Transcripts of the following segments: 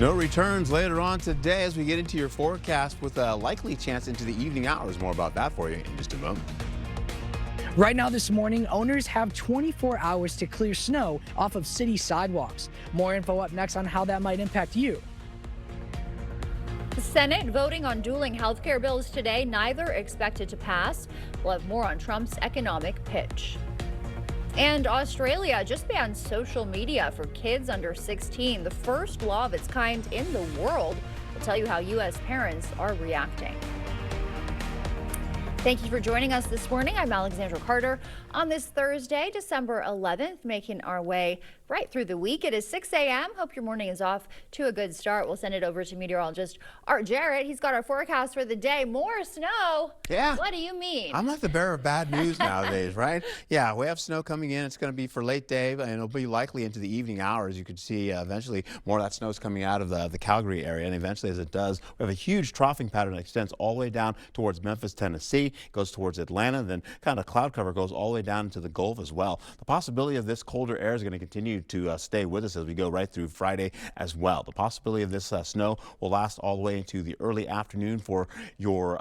Snow returns later on today as we get into your forecast with a likely chance into the evening hours. More about that for you in just a moment. Right now this morning, owners have 24 hours to clear snow off of city sidewalks. More info up next on how that might impact you. The Senate voting on dueling health care bills today, neither expected to pass. We'll have more on Trump's economic pitch. And Australia just banned social media for kids under 16, the first law of its kind in the world. We'll tell you how U.S. parents are reacting. Thank you for joining us this morning. I'm Alexandra Carter on this Thursday, December 11th, making our way right through the week. It is 6 a.m. Hope your morning is off to a good start. We'll send it over to meteorologist Art Jarrett. He's got our forecast for the day. More snow. Yeah. What do you mean? I'm not the bearer of bad news nowadays, right? Yeah, we have snow coming in. It's going to be for late day, and it'll be likely into the evening hours. You could see eventually more of that snow is coming out of the Calgary area, and eventually as it does, we have a huge troughing pattern that extends all the way down towards Memphis, Tennessee, goes towards Atlanta, then kind of cloud cover goes all the way down into the Gulf as well. The possibility of this colder air is going to continue to stay with us as we go right through Friday as well. The possibility of this snow will last all the way into the early afternoon for your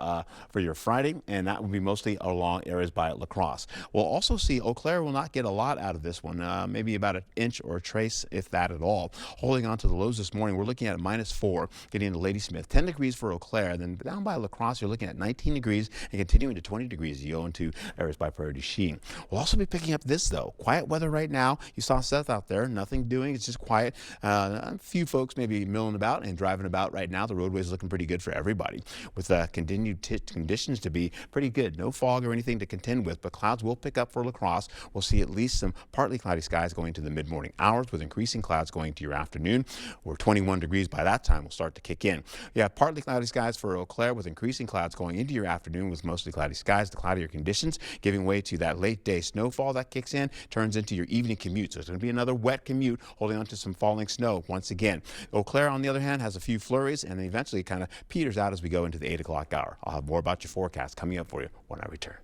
Friday, and that will be mostly along areas by La Crosse. We'll also see Eau Claire will not get a lot out of this one, maybe about an inch or a trace, if that at all. Holding on to the lows this morning, we're looking at -4, getting into Ladysmith, 10 degrees for Eau Claire. Then down by La Crosse, you're looking at 19 degrees and continuing to 20 degrees as you go into areas by Prairie du Chien. We'll also be picking up this, though. Quiet weather right now. You saw Seth out there, nothing doing. It's just quiet. A few folks maybe milling about and driving about right now. The roadway is looking pretty good for everybody, with continued conditions to be pretty good. No fog or anything to contend with, but clouds will pick up for La Crosse. We'll see at least some partly cloudy skies going to the mid-morning hours, with increasing clouds going to your afternoon. We're 21 degrees by that time will start to kick in. You have partly cloudy skies for Eau Claire, with increasing clouds going into your afternoon, with mostly cloudy skies. The cloudier conditions giving way to that late day snowfall that kicks in, turns into your evening commute. So it's going to be another wet commute, holding on to some falling snow once again. Eau Claire, on the other hand, has a few flurries and then eventually kind of peters out as we go into the 8 o'clock hour. I'll have more about your forecast coming up for you when I return.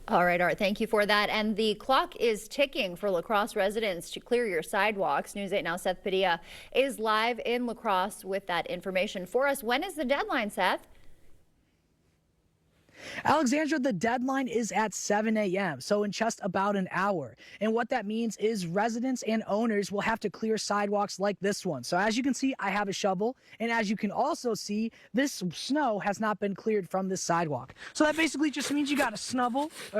All right, Art, thank you for that. And the clock is ticking for La Crosse residents to clear your sidewalks. News 8 Now Seth Padilla is live in La Crosse with that information for us. When is the deadline, Seth? Alexandra, the deadline is at 7 a.m., so in just about an hour. And what that means is residents and owners will have to clear sidewalks like this one. So as you can see, I have a shovel, and as you can also see, this snow has not been cleared from this sidewalk. So that basically just means you got to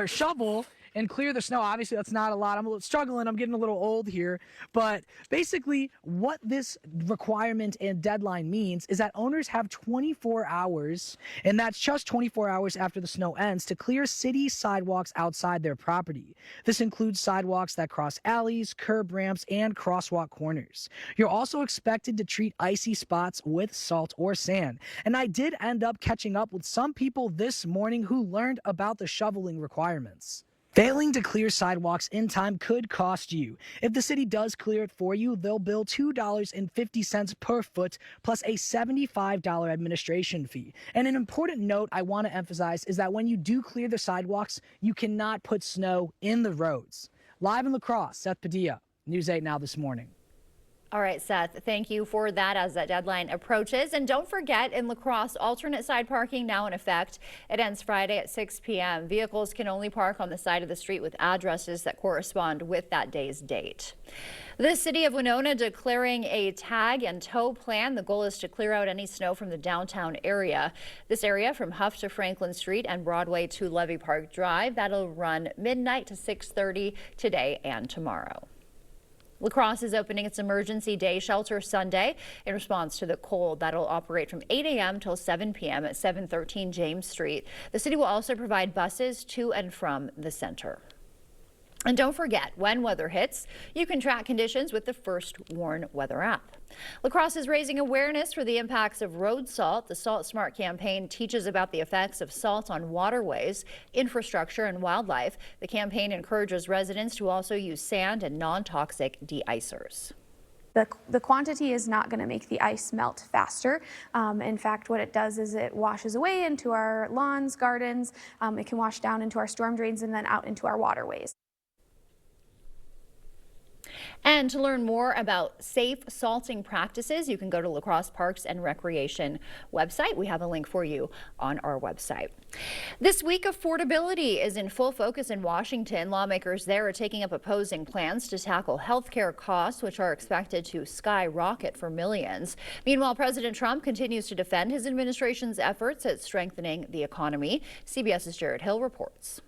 shovel and clear the snow. Obviously, that's not a lot. I'm a little struggling. I'm getting a little old here. But basically, what this requirement and deadline means is that owners have 24 hours, and that's just 24 hours after the snow ends, to clear city sidewalks outside their property. This includes sidewalks that cross alleys, curb ramps, and crosswalk corners. You're also expected to treat icy spots with salt or sand. And I did end up catching up with some people this morning who learned about the shoveling requirements. Failing to clear sidewalks in time could cost you. If the city does clear it for you, they'll bill $2.50 per foot plus a $75 administration fee. And an important note I want to emphasize is that when you do clear the sidewalks, you cannot put snow in the roads. Live in La Crosse, Seth Padilla, News 8 Now This Morning. All right, Seth, thank you for that as that deadline approaches. And don't forget, in La Crosse, alternate side parking now in effect. It ends Friday at 6 p.m. Vehicles can only park on the side of the street with addresses that correspond with that day's date. The city of Winona declaring a tag and tow plan. The goal is to clear out any snow from the downtown area. This area from Huff to Franklin Street and Broadway to Levy Park Drive. That'll run midnight to 6:30 today and tomorrow. La Crosse is opening its emergency day shelter Sunday in response to the cold. That'll operate from 8 a.m. till 7 p.m. at 713 James Street. The city will also provide buses to and from the center. And don't forget, when weather hits, you can track conditions with the First Warn weather app. La Crosse is raising awareness for the impacts of road salt. The Salt Smart campaign teaches about the effects of salt on waterways, infrastructure, and wildlife. The campaign encourages residents to also use sand and non-toxic de-icers. The quantity is not going to make the ice melt faster. In fact, what it does is it washes away into our lawns, gardens. It can wash down into our storm drains and then out into our waterways. And And to learn more about safe salting practices, you can go to La Crosse Parks and Recreation website. We have a link for you on our website. This week, affordability is in full focus in Washington. Lawmakers there are taking up opposing plans to tackle health care costs, which are expected to skyrocket for millions. Meanwhile, President Trump continues to defend his administration's efforts at strengthening the economy. CBS's Jared Hill reports.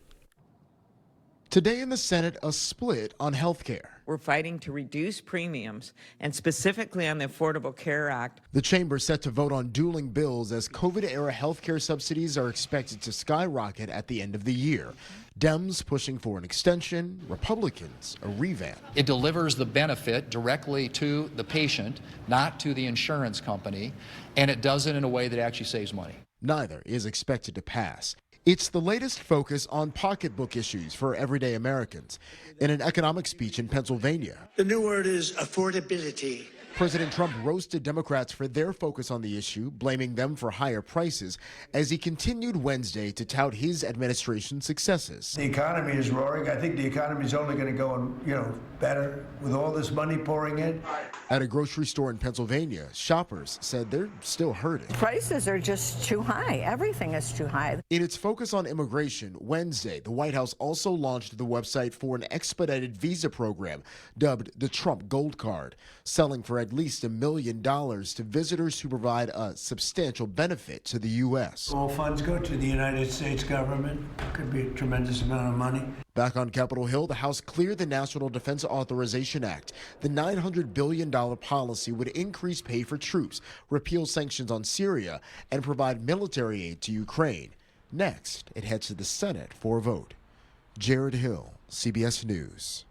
Today in the Senate, a split on health care. We're fighting to reduce premiums, and specifically on the Affordable Care Act. The chamber set to vote on dueling bills as COVID-era health care subsidies are expected to skyrocket at the end of the year. Dems pushing for an extension, Republicans a revamp. It delivers the benefit directly to the patient, not to the insurance company, and it does it in a way that actually saves money. Neither is expected to pass. It's the latest focus on pocketbook issues for everyday Americans. In an economic speech in Pennsylvania, the new word is affordability. President Trump roasted Democrats for their focus on the issue, blaming them for higher prices, as he continued Wednesday to tout his administration's successes. The economy is roaring. I think the economy is only going to go, better with all this money pouring in. At a grocery store in Pennsylvania, shoppers said they're still hurting. Prices are just too high. Everything is too high. In its focus on immigration, Wednesday, the White House also launched the website for an expedited visa program dubbed the Trump Gold Card, selling for at least $1 million to visitors who provide a substantial benefit to the U.S. All funds go to the United States government. Could be a tremendous amount of money. Back on Capitol Hill, the House cleared the National Defense Authorization Act. The $900 billion policy would increase pay for troops, repeal sanctions on Syria, and provide military aid to Ukraine. Next, it heads to the Senate for a vote. Jared Hill, CBS News.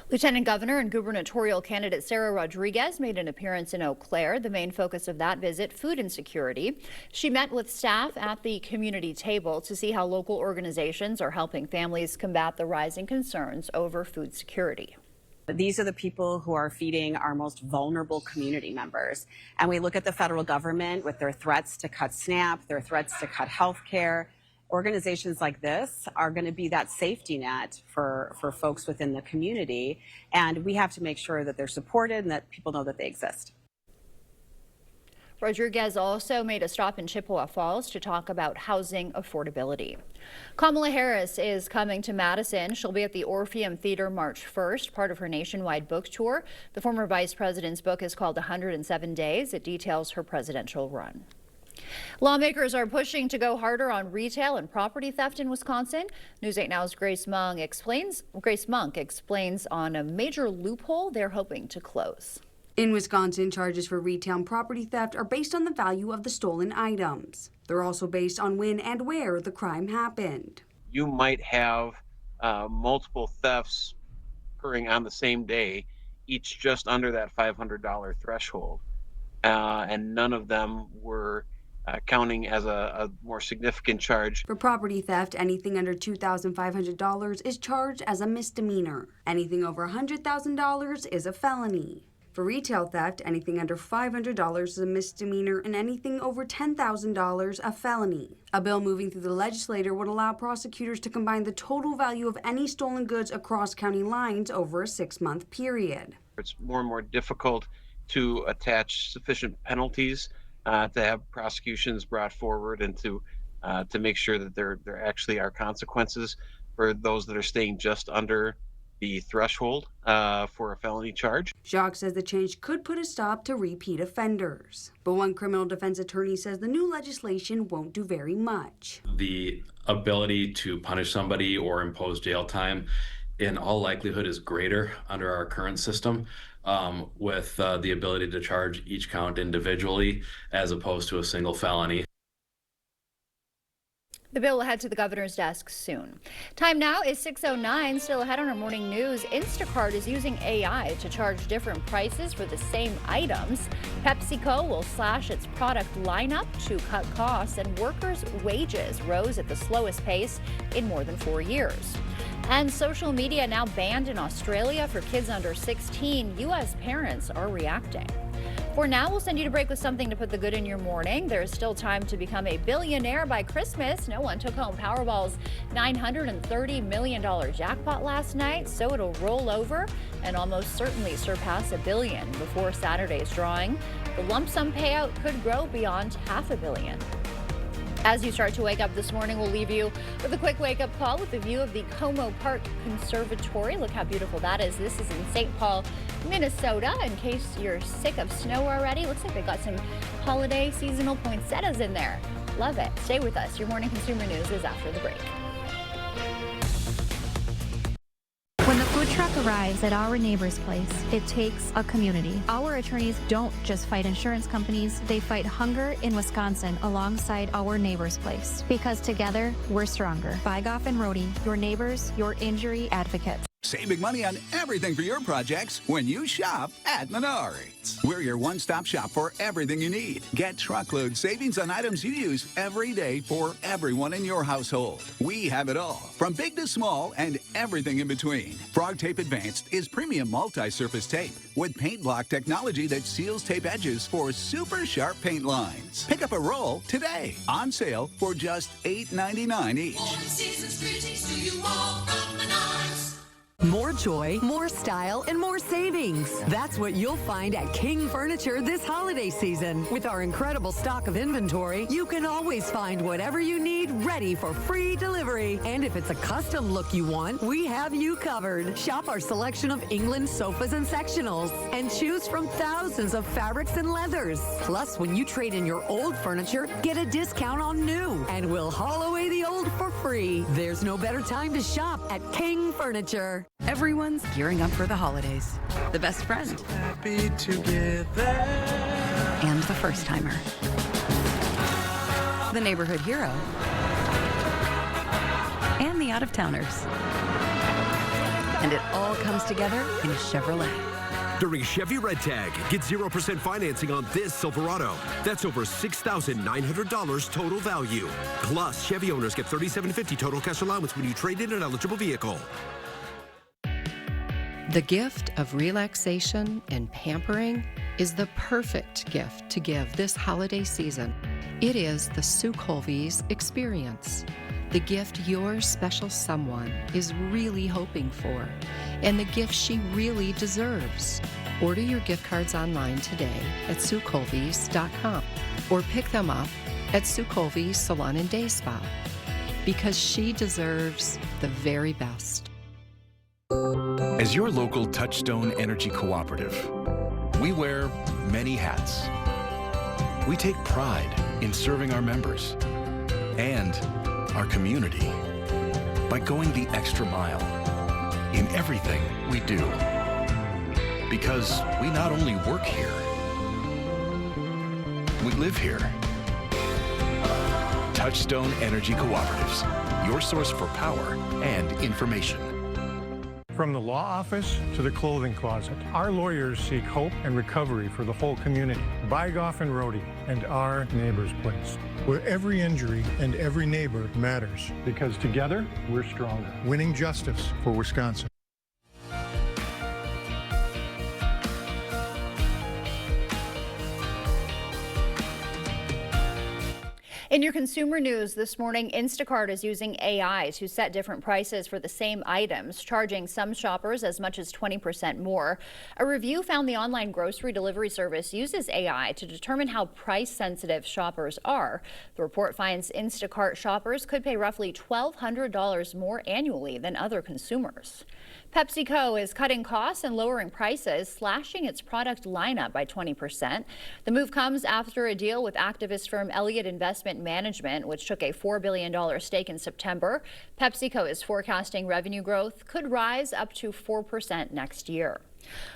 Lieutenant Governor and gubernatorial candidate Sarah Rodriguez made an appearance in Eau Claire. The main focus of that visit, food insecurity. She met with staff at the community table to see how local organizations are helping families combat the rising concerns over food security. These are the people who are feeding our most vulnerable community members. And we look at the federal government with their threats to cut SNAP, their threats to cut health care. Organizations like this are going to be that safety net for folks within the community, and we have to make sure that they're supported and that people know that they exist. Rodriguez also made a stop in Chippewa Falls to talk about housing affordability. Kamala Harris is coming to Madison. She'll be at the Orpheum Theater March 1st, part of her nationwide book tour. The former vice president's book is called 107 Days. It details her presidential run. Lawmakers are pushing to go harder on retail and property theft in Wisconsin. News 8 Now's Grace Monk explains on a major loophole they're hoping to close. In Wisconsin, charges for retail and property theft are based on the value of the stolen items. They're also based on when and where the crime happened. You might have multiple thefts occurring on the same day, each just under that $500 threshold, and none of them were counting as a more significant charge. For property theft, anything under $2,500 is charged as a misdemeanor. Anything over $100,000 is a felony. For retail theft, anything under $500 is a misdemeanor, and anything over $10,000 a felony. A bill moving through the legislature would allow prosecutors to combine the total value of any stolen goods across county lines over a 6-month period. It's more and more difficult to attach sufficient penalties to have prosecutions brought forward and to make sure that there actually are consequences for those that are staying just under the threshold for a felony charge. Jacques says the change could put a stop to repeat offenders. But one criminal defense attorney says the new legislation won't do very much. The ability to punish somebody or impose jail time in all likelihood is greater under our current system, with the ability to charge each count individually as opposed to a single felony. The bill will head to the governor's desk soon. Time now is 6:09. Still ahead on our morning news, Instacart is using AI to charge different prices for the same items. PepsiCo will slash its product lineup to cut costs, and workers' wages rose at the slowest pace in more than 4 years. And social media now banned in Australia for kids under 16. U.S. parents are reacting. For now, we'll send you to break with something to put the good in your morning. There's still time to become a billionaire by Christmas. No one took home Powerball's $930 million jackpot last night, so it'll roll over and almost certainly surpass $1 billion before Saturday's drawing. The lump sum payout could grow beyond $500 million. As you start to wake up this morning, we'll leave you with a quick wake-up call with a view of the Como Park Conservatory. Look how beautiful that is. This is in St. Paul, Minnesota. In case you're sick of snow already, looks like they got some holiday seasonal poinsettias in there. Love it. Stay with us. Your morning consumer news is after the break. When the food truck arrives at our neighbor's place, it takes a community. Our attorneys don't just fight insurance companies, they fight hunger in Wisconsin alongside our neighbor's place. Because together, we're stronger. Bygoff and Rohde, your neighbors, your injury advocates. Saving money on everything for your projects when you shop at Menards. We're your one-stop shop for everything you need. Get truckload savings on items you use every day for everyone in your household. We have it all, from big to small and everything in between. Frog Tape Advanced is premium multi-surface tape with paint block technology that seals tape edges for super sharp paint lines. Pick up a roll today. On sale for just $8.99 each. More joy, more style, and more savings. That's what you'll find at King Furniture this holiday season. With our incredible stock of inventory, you can always find whatever you need ready for free delivery. And if it's a custom look you want, we have you covered. Shop our selection of England sofas and sectionals and choose from thousands of fabrics and leathers. Plus, when you trade in your old furniture, get a discount on new. And we'll haul away the old for free. There's no better time to shop at King Furniture. Everyone's gearing up for the holidays. The best friend. Happy together. And the first timer. The neighborhood hero. And the out-of-towners. And it all comes together in a Chevrolet. During Chevy Red Tag, get 0% financing on this Silverado. That's over $6,900 total value. Plus, Chevy owners get $3,750 total cash allowance when you trade in an eligible vehicle. The gift of relaxation and pampering is the perfect gift to give this holiday season. It is the Sue Colby's experience, the gift your special someone is really hoping for, and the gift she really deserves. Order your gift cards online today at SueColby's.com or pick them up at Sue Colby's Salon and Day Spa, because she deserves the very best. As your local Touchstone Energy Cooperative, we wear many hats. We take pride in serving our members and our community by going the extra mile in everything we do. Because we not only work here, we live here. Touchstone Energy Cooperatives, your source for power and information. From the law office to the clothing closet, our lawyers seek hope and recovery for the whole community. Bygoff and Rohde and our neighbor's place, where every injury and every neighbor matters, because together we're stronger. Winning justice for Wisconsin. In your consumer news this morning, Instacart is using AI to set different prices for the same items, charging some shoppers as much as 20% more. A review found the online grocery delivery service uses AI to determine how price-sensitive shoppers are. The report finds Instacart shoppers could pay roughly $1,200 more annually than other consumers. PepsiCo is cutting costs and lowering prices, slashing its product lineup by 20%. The move comes after a deal with activist firm Elliott Investment Management, which took a $4 billion stake in September. PepsiCo is forecasting revenue growth could rise up to 4% next year.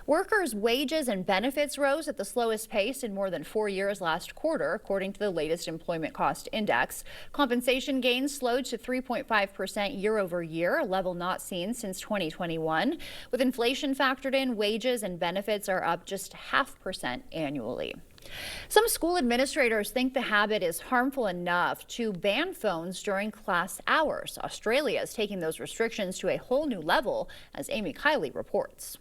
Workers' wages and benefits rose at the slowest pace in more than 4 years last quarter, according to the latest employment cost index. Compensation gains slowed to 3.5% year over year, a level not seen since 2021. With inflation factored in, wages and benefits are up just 0.5% annually. Some school administrators think the habit is harmful enough to ban phones during class hours. Australia is taking those restrictions to a whole new level, as Amy Kiley reports.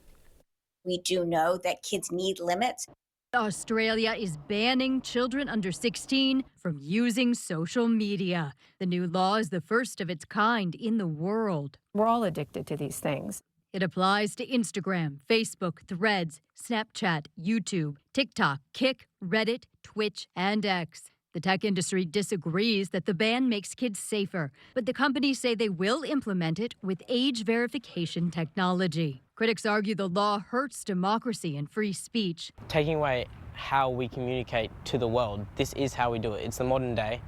We do know that kids need limits. Australia is banning children under 16 from using social media. The new law is the first of its kind in the world. We're all addicted to these things. It applies to Instagram, Facebook, Threads, Snapchat, YouTube, TikTok, Kik, Reddit, Twitch, and X. The tech industry disagrees that the ban makes kids safer, but the companies say they will implement it with age verification technology. Critics argue the law hurts democracy and free speech. Taking away how we communicate to the world, this is how we do it. It's the modern day.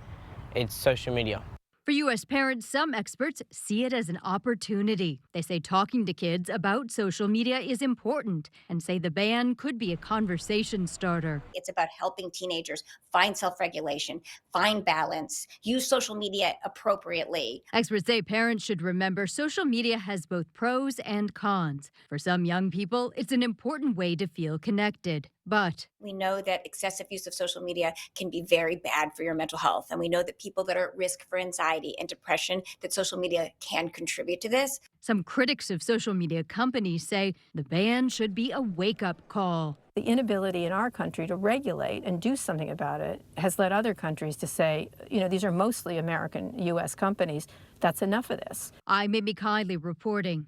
It's social media. For U.S. parents, some experts see it as an opportunity. They say talking to kids about social media is important and say the ban could be a conversation starter. It's about helping teenagers find self-regulation, find balance, use social media appropriately. Experts say parents should remember social media has both pros and cons. For some young people, it's an important way to feel connected. But we know that excessive use of social media can be very bad for your mental health. And we know that people that are at risk for anxiety and depression, that social media can contribute to this. Some critics of social media companies say the ban should be a wake-up call. The inability in our country to regulate and do something about it has led other countries to say, these are mostly American, U.S. companies. That's enough of this. I'm Amy Kiley reporting.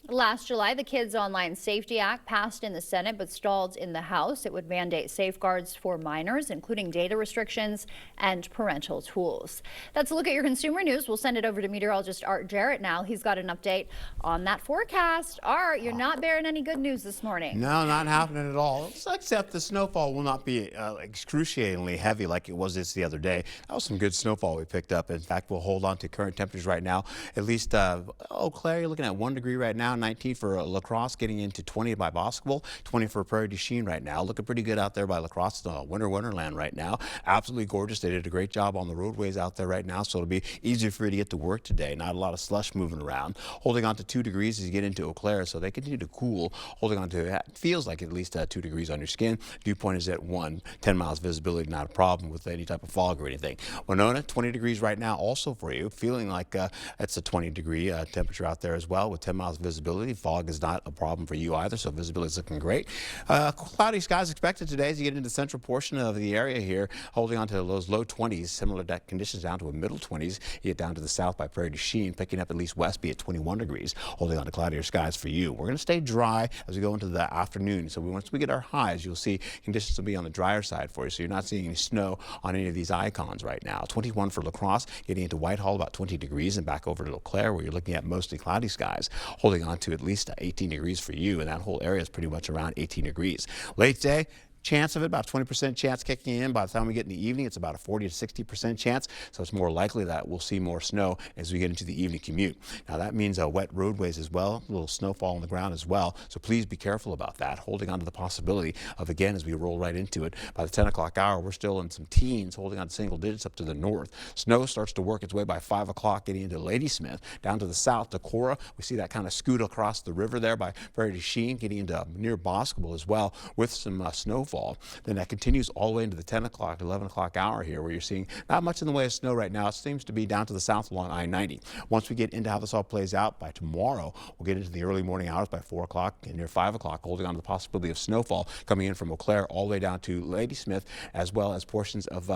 Last July, the Kids Online Safety Act passed in the Senate but stalled in the House. It would mandate safeguards for minors, including data restrictions and parental tools. That's a look at your consumer news. We'll send it over to meteorologist Art Jarrett now. He's got an update on that forecast. Art, you're not bearing any good news this morning. No, not happening at all, except the snowfall will not be excruciatingly heavy like it was the other day. That was some good snowfall we picked up. In fact, we'll hold on to current temperatures right now. At least Eau Claire, you're looking at 1 degree right now. 19 for La Crosse, getting into 20 by Boscobel, 20 for Prairie du Chien right now. Looking pretty good out there by La Crosse, winter wonderland right now. Absolutely gorgeous. They did a great job on the roadways out there right now, so it'll be easier for you to get to work today. Not a lot of slush moving around. Holding on to 2 degrees as you get into Eau Claire, so they continue to cool. Holding on to it feels like at least 2 degrees on your skin. Dew point is at 1. 10 miles visibility, not a problem with any type of fog or anything. Winona, 20 degrees right now also for you. Feeling like it's a 20 degree temperature out there as well with 10 miles visibility. Fog is not a problem for you either, so visibility is looking great. Cloudy skies expected today as you get into the central portion of the area here, holding on to those low 20s, similar conditions down to a middle 20s. You get down to the south by Prairie du Chien, picking up at least Westby at 21 degrees, holding on to cloudier skies for you. We're going to stay dry as we go into the afternoon, so once we get our highs, you'll see conditions will be on the drier side for you, so you're not seeing any snow on any of these icons right now. 21 for La Crosse, getting into Whitehall about 20 degrees, and back over to Eau Claire where you're looking at mostly cloudy skies, holding on to at least 18 degrees for you, and that whole area is pretty much around 18 degrees. Late day, chance of it, about 20% chance kicking in. By the time we get in the evening, it's about a 40 to 60% chance, so it's more likely that we'll see more snow as we get into the evening commute. Now that means wet roadways as well, a little snowfall on the ground as well, so please be careful about that, holding on to the possibility of, again, as we roll right into it, by the 10 o'clock hour, we're still in some teens, holding on to single digits up to the north. Snow starts to work its way by 5 o'clock, getting into Ladysmith. Down to the south, Decorah, we see that kind of scoot across the river there by Prairie du Chien, getting into near Boscobel as well with some snowfall. Then that continues all the way into the 10 o'clock to 11 o'clock hour here, where you're seeing not much in the way of snow right now. It seems to be down to the south along I-90. Once we get into how this all plays out by tomorrow, we'll get into the early morning hours by 4 o'clock and near 5 o'clock, holding on to the possibility of snowfall coming in from Eau Claire all the way down to Ladysmith, as well as portions of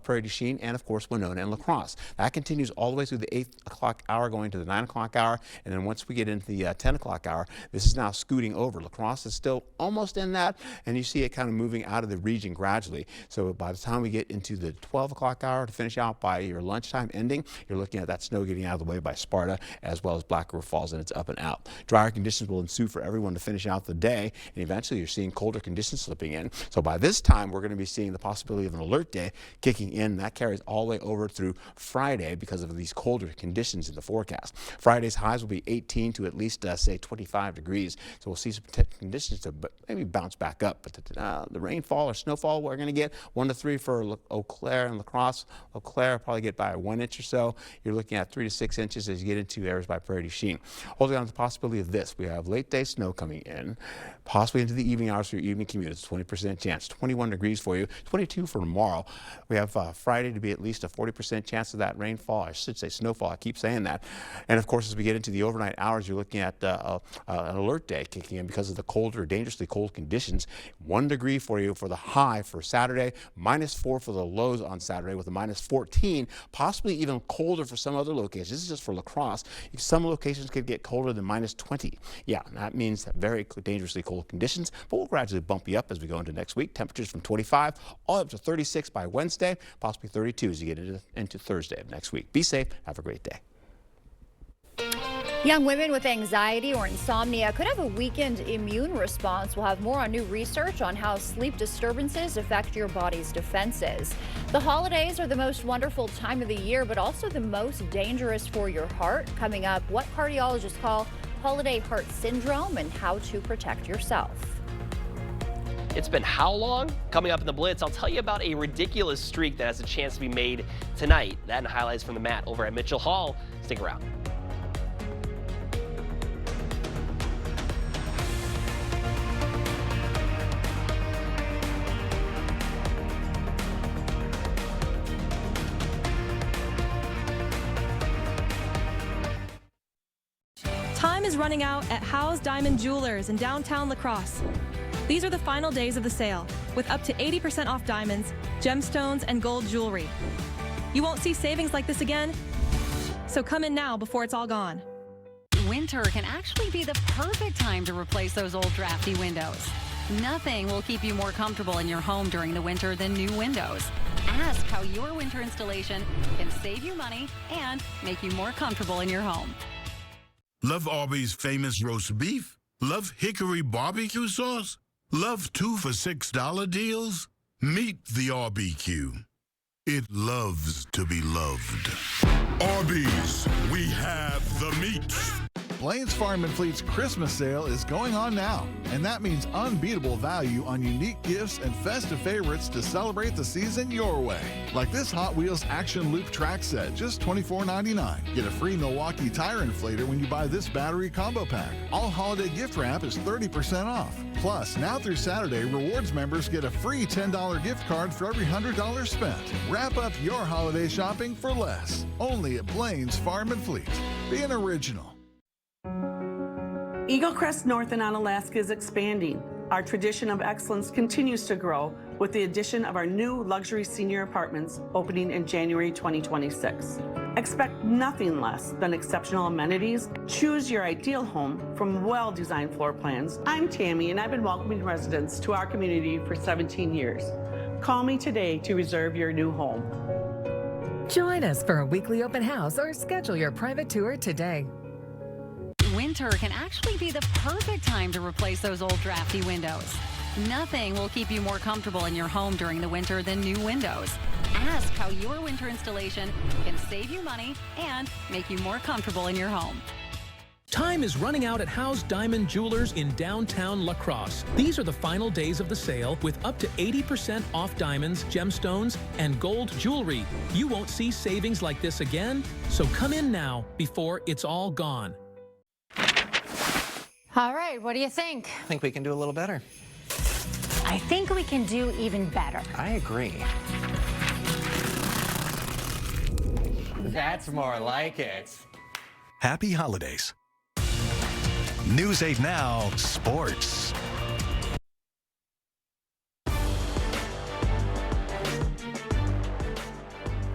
Prairie du Chien and, of course, Winona and La Crosse. That continues all the way through the 8 o'clock hour going to the 9 o'clock hour, and then once we get into the 10 o'clock hour, this is now scooting over. La Crosse is still almost in that, and you see it kind of moving out of the region gradually. So by the time we get into the 12 o'clock hour to finish out by your lunchtime ending, you're looking at that snow getting out of the way by Sparta as well as Black River Falls, and it's up and out. Drier conditions will ensue for everyone to finish out the day, and eventually you're seeing colder conditions slipping in. So by this time, we're going to be seeing the possibility of an alert day kicking in. That carries all the way over through Friday because of these colder conditions in the forecast. Friday's highs will be 18 to at least, say, 25 degrees. So we'll see some conditions to maybe bounce back up, but the rainfall or snowfall we're going to get 1 to 3 for Eau Claire and La Crosse. Eau Claire probably get by 1 inch or so. You're looking at 3 to 6 inches as you get into areas by Prairie du Chien. Holding on to the possibility of this, we have late day snow coming in, possibly into the evening hours for your evening commute. It's a 20% chance. 21 degrees for you, 22 for tomorrow. We have Friday to be at least a 40% chance of that rainfall. I should say snowfall. I keep saying that. And of course, as we get into the overnight hours, you're looking at an alert day kicking in because of the colder, dangerously cold conditions. 1 degree for you for the high for Saturday, -4 for the lows on Saturday with a -14, possibly even colder for some other locations. This is just for La Crosse. Some locations could get colder than -20. Yeah, that means very dangerously cold conditions, but we'll gradually bump you up as we go into next week. Temperatures from 25 all up to 36 by Wednesday, possibly 32 as you get into Thursday of next week. Be safe. Have a great day. Young women with anxiety or insomnia could have a weakened immune response. We'll have more on new research on how sleep disturbances affect your body's defenses. The holidays are the most wonderful time of the year, but also the most dangerous for your heart. Coming up, what cardiologists call holiday heart syndrome and how to protect yourself. It's been how long? Coming up in the Blitz, I'll tell you about a ridiculous streak that has a chance to be made tonight. That and highlights from the mat over at Mitchell Hall. Stick around. Time is running out at Howe's Diamond Jewelers in downtown La Crosse. These are the final days of the sale, with up to 80% off diamonds, gemstones, and gold jewelry. You won't see savings like this again, so come in now before it's all gone. Winter can actually be the perfect time to replace those old drafty windows. Nothing will keep you more comfortable in your home during the winter than new windows. Ask how your winter installation can save you money and make you more comfortable in your home. Love Arby's famous roast beef? Love Hickory barbecue sauce? Love 2 for $6 deals? Meet the RBQ. It loves to be loved. Arby's, we have the meat. Blain's Farm and Fleet's Christmas sale is going on now, and that means unbeatable value on unique gifts and festive favorites to celebrate the season your way. Like this Hot Wheels Action Loop track set, just $24.99. Get a free Milwaukee tire inflator when you buy this battery combo pack. All holiday gift wrap is 30% off. Plus, now through Saturday, rewards members get a free $10 gift card for every $100 spent. Wrap up your holiday shopping for less. Only at Blain's Farm and Fleet. Be an original. Eagle Crest North in Onalaska is expanding. Our tradition of excellence continues to grow with the addition of our new luxury senior apartments opening in January 2026. Expect nothing less than exceptional amenities. Choose your ideal home from well-designed floor plans. I'm Tammy, and I've been welcoming residents to our community for 17 years. Call me today to reserve your new home. Join us for a weekly open house or schedule your private tour today. Winter can actually be the perfect time to replace those old drafty windows. Nothing will keep you more comfortable in your home during the winter than new windows. Ask how your winter installation can save you money and make you more comfortable in your home. Time is running out at Howe's Diamond Jewelers in downtown La Crosse. These are the final days of the sale with up to 80% off diamonds, gemstones, and gold jewelry. You won't see savings like this again, so come in now before it's all gone. All right, what do you think? I think we can do a little better. I think we can do even better. I agree. That's more like it. Happy holidays. News 8 Now Sports.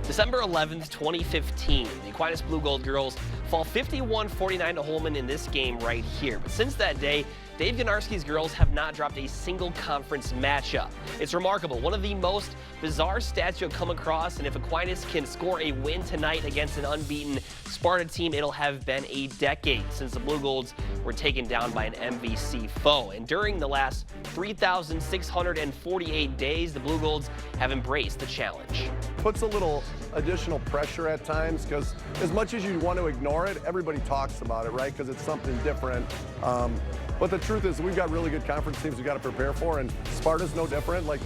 December 11th, 2015, the Aquinas Blue Gold girls fall 51-49 to Holman in this game right here. But since that day, Dave Ganarski's girls have not dropped a single conference matchup. It's remarkable, one of the most bizarre stats you'll come across, and if Aquinas can score a win tonight against an unbeaten Sparta team, it'll have been a decade since the Blue Golds were taken down by an MVC foe. And during the last 3,648 days, the Blue Golds have embraced the challenge. Puts a little additional pressure at times because as much as you want to ignore it, everybody talks about it, right? Because it's something different. But the truth is we've got really good conference teams we've got to prepare for, and Sparta's no different. Like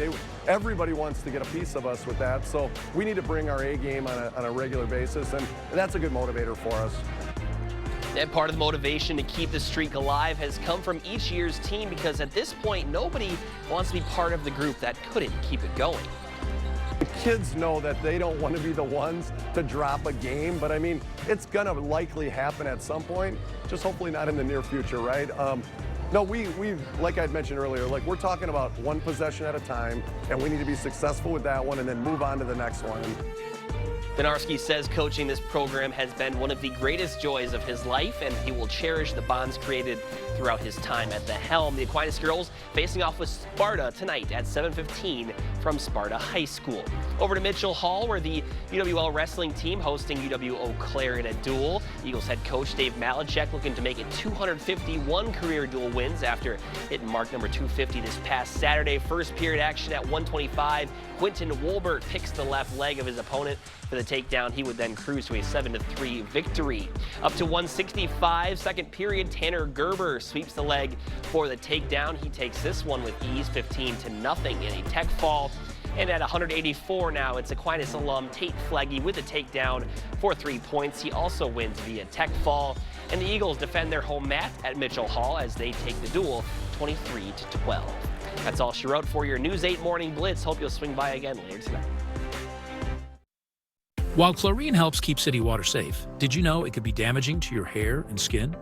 everybody wants to get a piece of us with that. So we need to bring our A game on a regular basis, and that's a good motivator for us. And part of the motivation to keep the streak alive has come from each year's team because at this point, nobody wants to be part of the group that couldn't keep it going. The kids know that they don't want to be the ones to drop a game, but I mean, it's going to likely happen at some point, just hopefully not in the near future, right? No, we like I'd mentioned earlier, like we're talking about one possession at a time, and we need to be successful with that one and then move on to the next one. Bednarski says coaching this program has been one of the greatest joys of his life, and he will cherish the bonds created throughout his time at the helm. The Aquinas girls facing off with Sparta tonight at 7:15 from Sparta High School. Over to Mitchell Hall, where the UWL wrestling team hosting UW Eau Claire in a duel. Eagles head coach Dave Malachek looking to make it 251 career duel wins after hitting mark number 250 this past Saturday. First period action at 1:25. Quentin Wolbert picks the left leg of his opponent for the takedown. He would then cruise to a 7-3 victory. Up to 165, second period, Tanner Gerber sweeps the leg for the takedown. He takes this one with ease, 15-0 in a tech fall. And at 184 now, it's Aquinas alum Tate Flaggy with the takedown for 3 points. He also wins via tech fall. And the Eagles defend their home mat at Mitchell Hall as they take the duel 23-12. That's all she wrote for your News 8 Morning Blitz. Hope you'll swing by again later tonight. While chlorine helps keep city water safe, did you know it could be damaging to your hair and skin?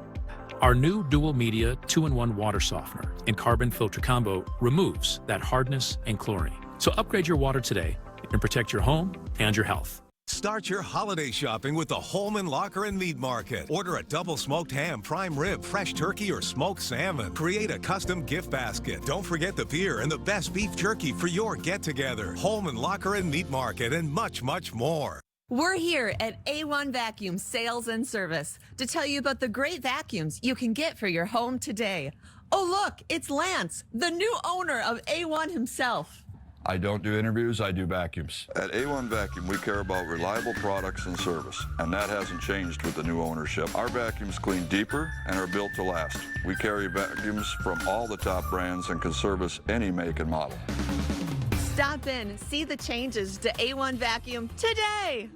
Our new dual media 2-in-1 water softener and carbon filter combo removes that hardness and chlorine. So upgrade your water today and protect your home and your health. Start your holiday shopping with the Holman Locker and Meat Market. Order a double smoked ham, prime rib, fresh turkey, or smoked salmon. Create a custom gift basket. Don't forget the beer and the best beef jerky for your get-together. Holman Locker and Meat Market and much, much more. We're here at A1 Vacuum Sales and Service to tell you about the great vacuums you can get for your home today. Oh, look, it's Lance, the new owner of A1 himself. I don't do interviews, I do vacuums. At A1 Vacuum, we care about reliable products and service, and that hasn't changed with the new ownership. Our vacuums clean deeper and are built to last. We carry vacuums from all the top brands and can service any make and model. Stop in, see the changes to A1 Vacuum today.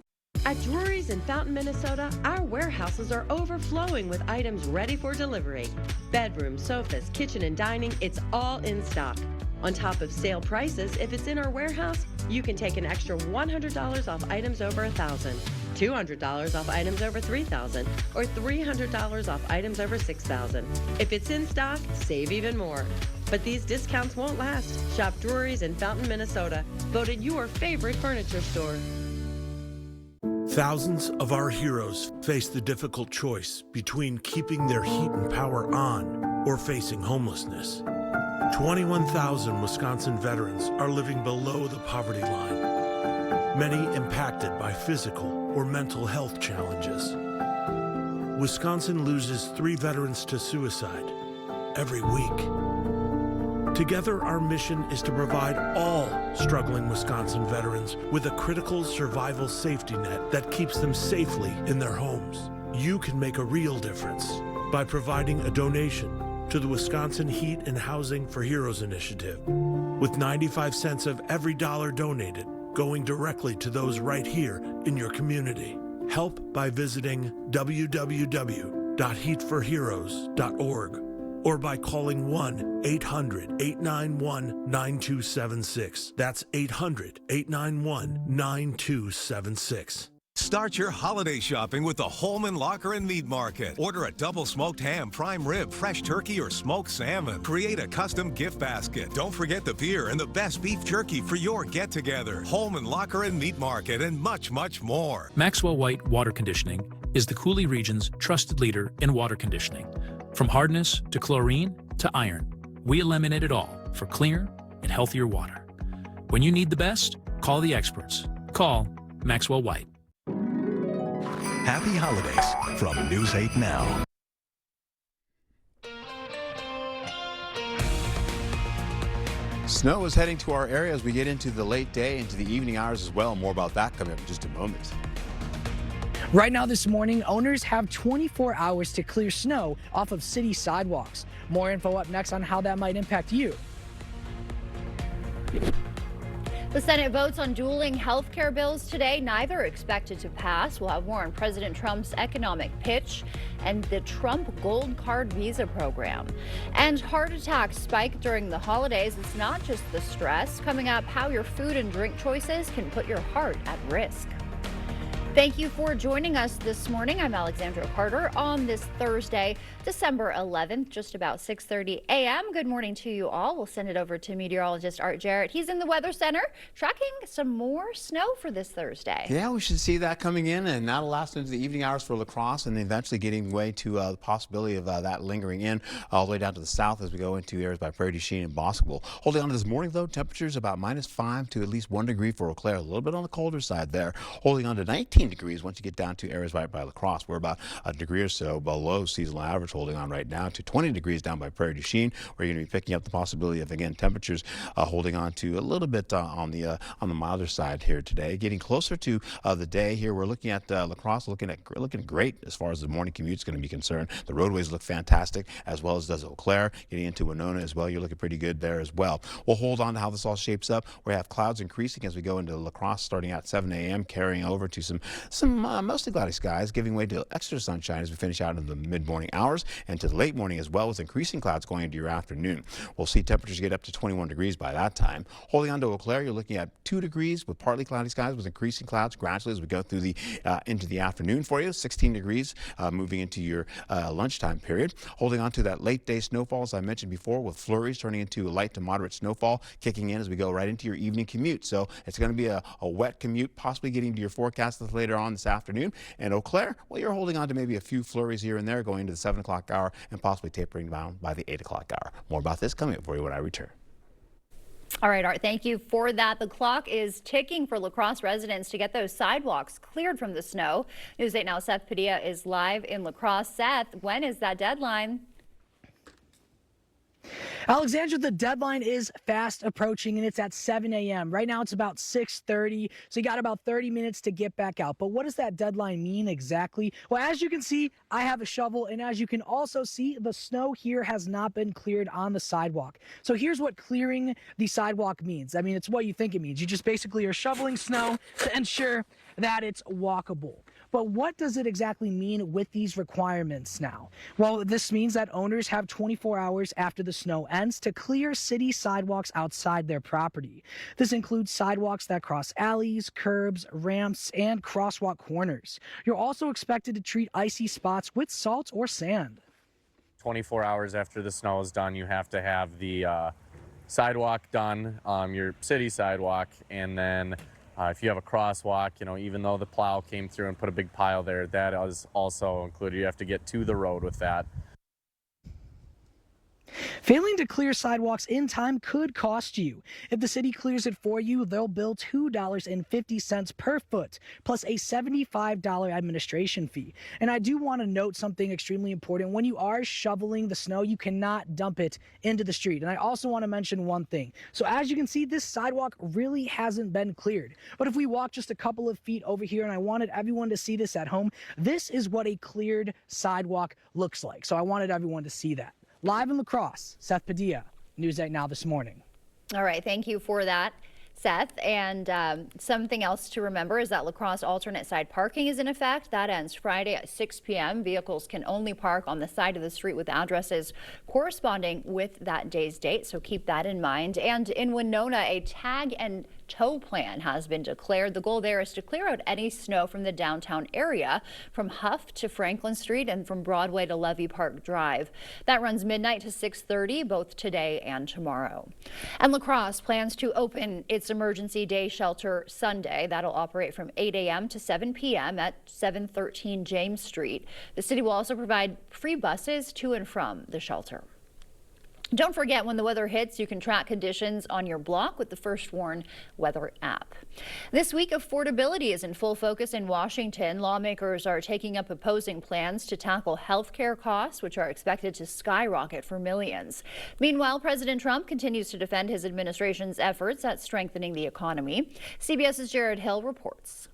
At Drury's in Fountain, Minnesota, our warehouses are overflowing with items ready for delivery. Bedrooms, sofas, kitchen and dining, it's all in stock. On top of sale prices, if it's in our warehouse, you can take an extra $100 off items over $1,000, $200 off items over $3,000, or $300 off items over $6,000. If it's in stock, save even more. But these discounts won't last. Shop Drury's in Fountain, Minnesota, voted your favorite furniture store. Thousands of our heroes face the difficult choice between keeping their heat and power on or facing homelessness. 21,000 Wisconsin veterans are living below the poverty line, many impacted by physical or mental health challenges. Wisconsin loses 3 veterans to suicide every week. Together, our mission is to provide all struggling Wisconsin veterans with a critical survival safety net that keeps them safely in their homes. You can make a real difference by providing a donation to the Wisconsin Heat and Housing for Heroes initiative, with 95 cents of every dollar donated going directly to those right here in your community. Help by visiting www.heatforheroes.org or by calling 1-800-891-9276. That's 800-891-9276. Start your holiday shopping with the Holman Locker and Meat Market. Order a double smoked ham, prime rib, fresh turkey, or smoked salmon. Create a custom gift basket. Don't forget the beer and the best beef jerky for your get-together. Holman Locker and Meat Market and much, much more. Maxwell White Water Conditioning is the Coulee region's trusted leader in water conditioning. From hardness to chlorine to iron, we eliminate it all for cleaner and healthier water. When you need the best, call the experts. Call Maxwell White. Happy holidays from News 8 Now. Snow is heading to our area as we get into the late day, into the evening hours as well. More about that coming up in just a moment. Right now this morning, owners have 24 hours to clear snow off of city sidewalks. More info up next on how that might impact you. The Senate votes on dueling health care bills today. Neither are expected to pass. We'll have more on President Trump's economic pitch and the Trump Gold Card visa program. And heart attacks spike during the holidays. It's not just the stress. Coming up, how your food and drink choices can put your heart at risk. Thank you for joining us this morning. I'm Alexandra Carter on this Thursday, December 11th, just about 6:30 a.m. Good morning to you all. We'll send it over to meteorologist Art Jarrett. He's in the Weather Center tracking some more snow for this Thursday. Yeah, we should see that coming in, and that'll last into the evening hours for La Crosse, and eventually getting way to the possibility of that lingering in all the way down to the south as we go into areas by Prairie du Chien and Boscobel. Holding on to this morning, though, temperatures about -5 to at least 1 degree for Eau Claire, a little bit on the colder side there. Holding on to 19 degrees once you get down to areas right by La Crosse. We're about a degree or so below seasonal average, holding on right now to 20 degrees down by Prairie du Chien. We're going to be picking up the possibility of, again, temperatures holding on to a little bit on the milder side here today. Getting closer to the day here, we're looking at La Crosse, looking great as far as the morning commute is going to be concerned. The roadways look fantastic, as well as does Eau Claire. Getting into Winona as well, you're looking pretty good there as well. We'll hold on to how this all shapes up. We have clouds increasing as we go into La Crosse starting at 7 a.m., carrying over to some mostly cloudy skies, giving way to extra sunshine as we finish out in the mid-morning hours and to the late morning as well, with increasing clouds going into your afternoon. We'll see temperatures get up to 21 degrees by that time. Holding on to Eau Claire, you're looking at 2 degrees with partly cloudy skies with increasing clouds gradually as we go through the into the afternoon for you. 16 degrees moving into your lunchtime period. Holding on to that late day snowfall, as I mentioned before, with flurries turning into a light to moderate snowfall kicking in as we go right into your evening commute. So it's going to be a wet commute, possibly getting to your forecast later on this afternoon. And Eau Claire, well, you're holding on to maybe a few flurries here and there going into the 7 o'clock hour and possibly tapering down by the 8 o'clock hour. More about this coming up for you when I return. All right, Art, thank you for that. The clock is ticking for La Crosse residents to get those sidewalks cleared from the snow. News 8 Now, Seth Padilla is live in La Crosse. Seth, when is that deadline? Alexandra, the deadline is fast approaching, and it's at 7 a.m. Right now, it's about 6:30, so you got about 30 minutes to get back out. But what does that deadline mean exactly? Well, as you can see, I have a shovel, and as you can also see, the snow here has not been cleared on the sidewalk. So here's what clearing the sidewalk means. I mean, it's what you think it means. You just basically are shoveling snow to ensure that it's walkable. But what does it exactly mean with these requirements now? Well, this means that owners have 24 hours after the snow ends to clear city sidewalks outside their property. This includes sidewalks that cross alleys, curbs, ramps, and crosswalk corners. You're also expected to treat icy spots with salt or sand. 24 hours after the snow is done, you have to have the sidewalk done, your city sidewalk, and then if you have a crosswalk, even though the plow came through and put a big pile there, that is also included. You have to get to the road with that. Failing to clear sidewalks in time could cost you. If the city clears it for you, they'll bill $2.50 per foot, plus a $75 administration fee. And I do want to note something extremely important. When you are shoveling the snow, you cannot dump it into the street. And I also want to mention one thing. So as you can see, this sidewalk really hasn't been cleared. But if we walk just a couple of feet over here, and I wanted everyone to see this at home, this is what a cleared sidewalk looks like. So I wanted everyone to see that. Live in La Crosse, Seth Padilla, News 8 Now this morning. All right, thank you for that, Seth. And something else to remember is that La Crosse alternate side parking is in effect. That ends Friday at 6 p.m. Vehicles can only park on the side of the street with addresses corresponding with that day's date, so keep that in mind. And in Winona, a tag and tow plan has been declared. The goal there is to clear out any snow from the downtown area from Huff to Franklin Street and from Broadway to Levy Park Drive. That runs midnight to 6:30 both today and tomorrow. And La Crosse plans to open its emergency day shelter Sunday. That'll operate from 8 a.m. to 7 p.m. at 713 James Street. The city will also provide free buses to and from the shelter. Don't forget, when the weather hits, you can track conditions on your block with the First Warn weather app. This week, affordability is in full focus in Washington. Lawmakers are taking up opposing plans to tackle health care costs, which are expected to skyrocket for millions. Meanwhile, President Trump continues to defend his administration's efforts at strengthening the economy. CBS's Jared Hill reports.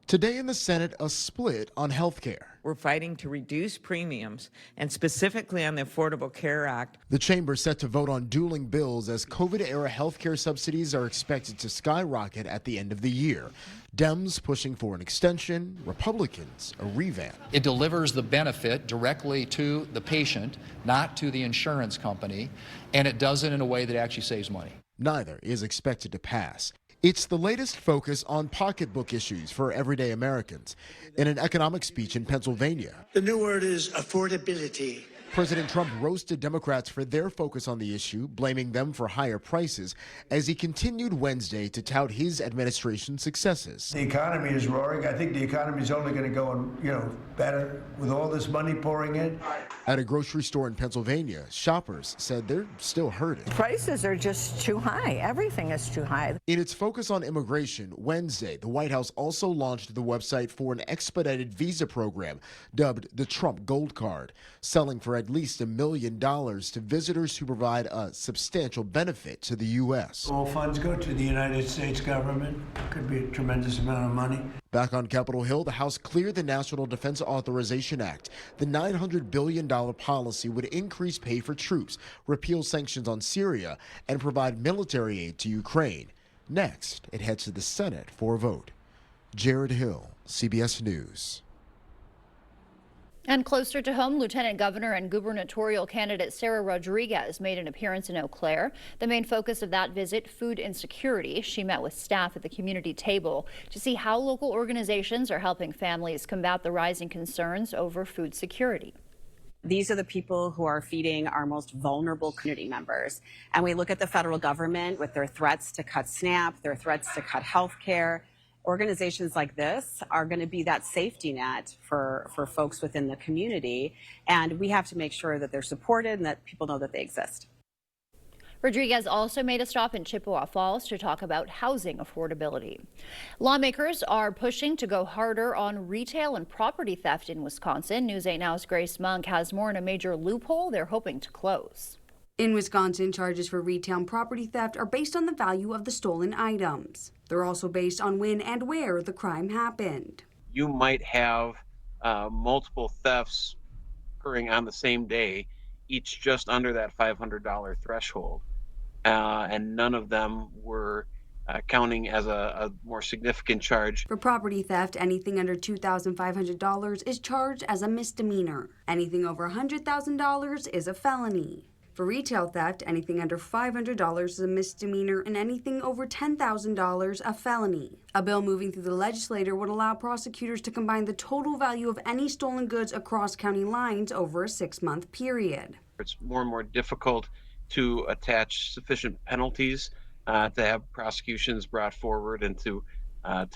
Today in the Senate, a split on health care. We're fighting to reduce premiums, and specifically on the Affordable Care Act. The chamber set to vote on dueling bills as COVID-era health care subsidies are expected to skyrocket at the end of the year. Dems pushing for an extension, Republicans a revamp. It delivers the benefit directly to the patient, not to the insurance company, and it does it in a way that actually saves money. Neither is expected to pass. It's the latest focus on pocketbook issues for everyday Americans. In an economic speech in Pennsylvania, the new word is affordability. President Trump roasted Democrats for their focus on the issue, blaming them for higher prices, as he continued Wednesday to tout his administration's successes. The economy is roaring. I think the economy is only going to go, better with all this money pouring in. At a grocery store in Pennsylvania, shoppers said they're still hurting. Prices are just too high. Everything is too high. In its focus on immigration, Wednesday, the White House also launched the website for an expedited visa program dubbed the Trump Gold Card, selling for at least $1 million to visitors who provide a substantial benefit to the U.S. All funds go to the United States government. Could be a tremendous amount of money. Back on Capitol Hill, the House cleared the National Defense Authorization Act. The $900 billion policy would increase pay for troops, repeal sanctions on Syria, and provide military aid to Ukraine. Next, it heads to the Senate for a vote. Jared Hill, CBS News. And closer to home, Lieutenant Governor and gubernatorial candidate Sarah Rodriguez made an appearance in Eau Claire. The main focus of that visit, food insecurity. She met with staff at the community table to see how local organizations are helping families combat the rising concerns over food security. These are the people who are feeding our most vulnerable community members. And we look at the federal government with their threats to cut SNAP, their threats to cut health care. Organizations like this are going to be that safety net for folks within the community, and we have to make sure that they're supported and that people know that they exist. Rodriguez also made a stop in Chippewa Falls to talk about housing affordability. Lawmakers are pushing to go harder on retail and property theft in Wisconsin. News 8 Now's Grace Monk has more on a major loophole they're hoping to close. In Wisconsin, charges for retail and property theft are based on the value of the stolen items. They're also based on when and where the crime happened. You might have multiple thefts occurring on the same day, each just under that $500 threshold, and none of them were counting as a more significant charge. For property theft, anything under $2,500 is charged as a misdemeanor. Anything over $100,000 is a felony. For retail theft, anything under $500 is a misdemeanor, and anything over $10,000 a felony. A bill moving through the legislature would allow prosecutors to combine the total value of any stolen goods across county lines over a 6-month period. It's more and more difficult to attach sufficient penalties to have prosecutions brought forward and to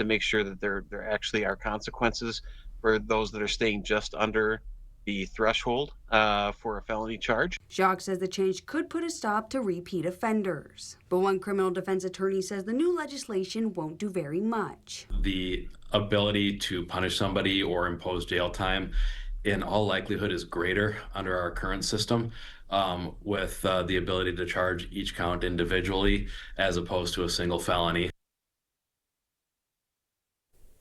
make sure that there actually are consequences for those that are staying just under the threshold for a felony charge. Jacques says the change could put a stop to repeat offenders. But one criminal defense attorney says the new legislation won't do very much. The ability to punish somebody or impose jail time in all likelihood is greater under our current system, with the ability to charge each count individually as opposed to a single felony.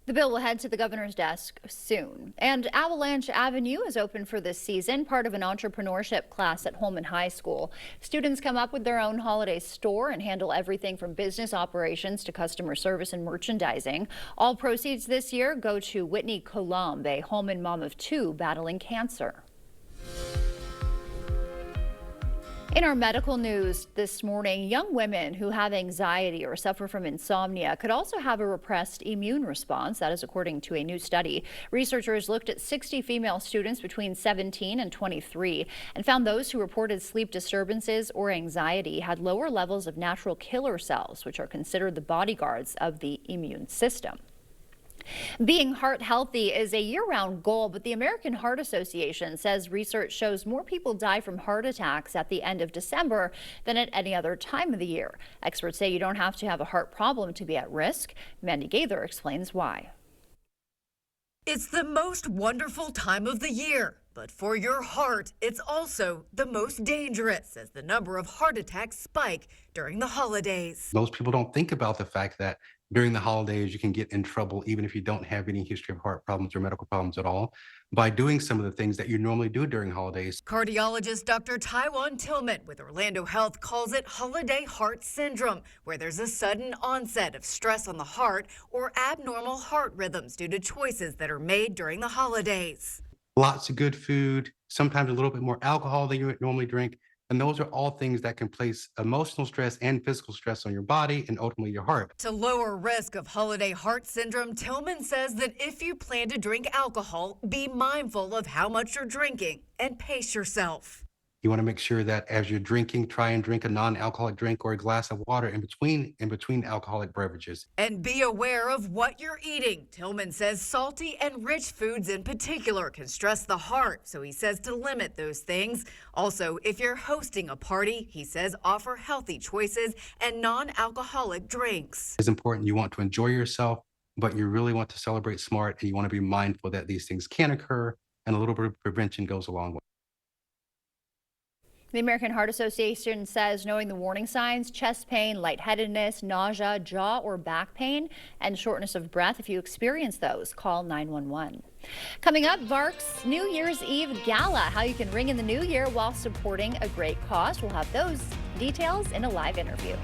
The bill will head to the governor's desk soon. And Avalanche Avenue is open for this season, part of an entrepreneurship class at Holman High School. Students come up with their own holiday store and handle everything from business operations to customer service and merchandising. All proceeds this year go to Whitney Colomb, a Holman mom of 2 battling cancer. In our medical news this morning, young women who have anxiety or suffer from insomnia could also have a repressed immune response. That is according to a new study. Researchers looked at 60 female students between 17 and 23 and found those who reported sleep disturbances or anxiety had lower levels of natural killer cells, which are considered the bodyguards of the immune system. Being heart healthy is a year-round goal, but the American Heart Association says research shows more people die from heart attacks at the end of December than at any other time of the year. Experts say you don't have to have a heart problem to be at risk. Mandy Gaither explains why. It's the most wonderful time of the year, but for your heart, it's also the most dangerous as the number of heart attacks spike during the holidays. Most people don't think about the fact that during the holidays, you can get in trouble even if you don't have any history of heart problems or medical problems at all by doing some of the things that you normally do during holidays. Cardiologist Dr. Taiwan Tillman with Orlando Health calls it holiday heart syndrome, where there's a sudden onset of stress on the heart or abnormal heart rhythms due to choices that are made during the holidays. Lots of good food, sometimes a little bit more alcohol than you would normally drink. And those are all things that can place emotional stress and physical stress on your body and ultimately your heart. To lower risk of holiday heart syndrome, Tillman says that if you plan to drink alcohol, be mindful of how much you're drinking and pace yourself. You want to make sure that as you're drinking, try and drink a non-alcoholic drink or a glass of water in between alcoholic beverages. And be aware of what you're eating. Tillman says salty and rich foods in particular can stress the heart, so he says to limit those things. Also, if you're hosting a party, he says offer healthy choices and non-alcoholic drinks. It's important. You want to enjoy yourself, but you really want to celebrate smart, and you want to be mindful that these things can occur, and a little bit of prevention goes a long way. The American Heart Association says knowing the warning signs, chest pain, lightheadedness, nausea, jaw or back pain, and shortness of breath, if you experience those, call 911. Coming up, VARC's New Year's Eve Gala, how you can ring in the new year while supporting a great cause. We'll have those details in a live interview.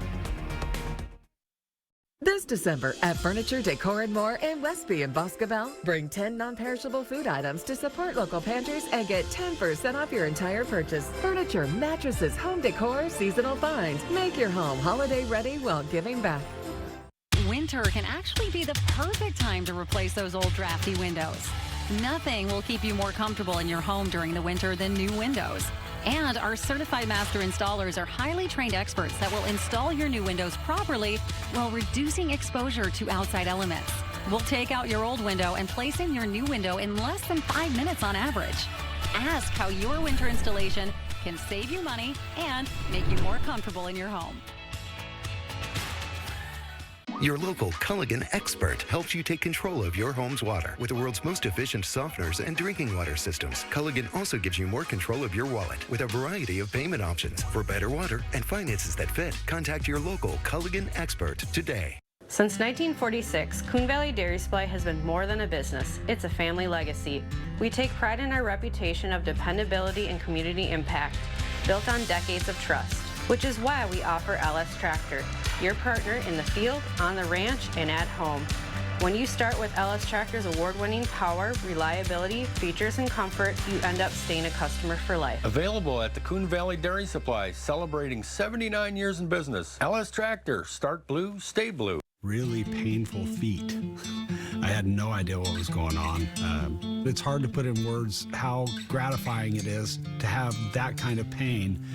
This December at Furniture, Decor & More in Westby and Boscobel, bring 10 non-perishable food items to support local pantries and get 10% off your entire purchase. Furniture, mattresses, home decor, seasonal finds. Make your home holiday ready while giving back. Winter can actually be the perfect time to replace those old drafty windows. Nothing will keep you more comfortable in your home during the winter than new windows. And our certified master installers are highly trained experts that will install your new windows properly while reducing exposure to outside elements. We'll take out your old window and place in your new window in less than 5 minutes on average. Ask how your winter installation can save you money and make you more comfortable in your home. Your local Culligan expert helps you take control of your home's water with the world's most efficient softeners and drinking water systems. Culligan also gives you more control of your wallet with a variety of payment options. For better water and finances that fit, contact your local Culligan expert today. Since 1946, Coon Valley Dairy Supply has been more than a business. It's a family legacy. We take pride in our reputation of dependability and community impact, built on decades of trust, which is why we offer LS Tractor, your partner in the field, on the ranch, and at home. When you start with LS Tractor's award-winning power, reliability, features, and comfort, you end up staying a customer for life. Available at the Coon Valley Dairy Supply, celebrating 79 years in business. LS Tractor, start blue, stay blue. Really painful feet. I had no idea what was going on. It's hard to put in words how gratifying it is to have that kind of pain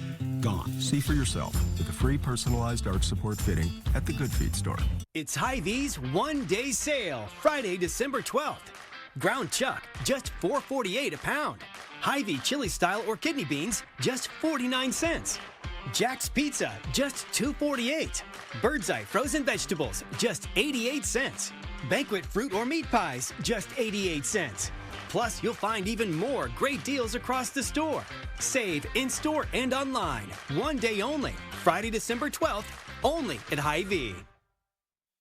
gone. See for yourself with the free personalized arch support fitting at the Good Feet store. It's Hy-Vee's one-day sale, Friday, December 12th. Ground chuck, just $4.48 a pound. Hy-Vee chili style or kidney beans, just 49 cents. Jack's Pizza, just $2.48. Bird's Eye frozen vegetables, just 88 cents. Banquet fruit or meat pies, just 88 cents. Plus, you'll find even more great deals across the store. Save in-store and online. One day only. Friday, December 12th, only at Hy-Vee.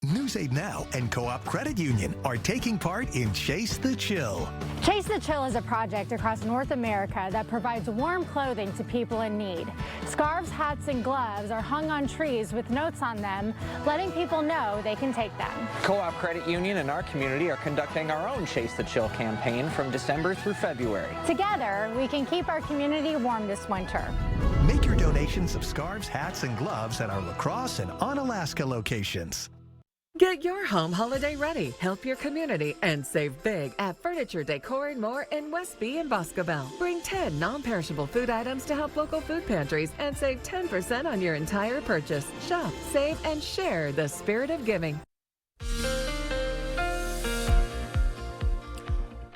News 8 Now and Co-op Credit Union are taking part in Chase the Chill. Chase the Chill is a project across North America that provides warm clothing to people in need. Scarves, hats, and gloves are hung on trees with notes on them, letting people know they can take them. Co-op Credit Union and our community are conducting our own Chase the Chill campaign from December through February. Together, we can keep our community warm this winter. Make your donations of scarves, hats, and gloves at our La Crosse and Onalaska locations. Get your home holiday ready, help your community, and save big at Furniture, Decor & More in Westby and Boscobel. Bring 10 non-perishable food items to help local food pantries and save 10% on your entire purchase. Shop, save, and share the spirit of giving.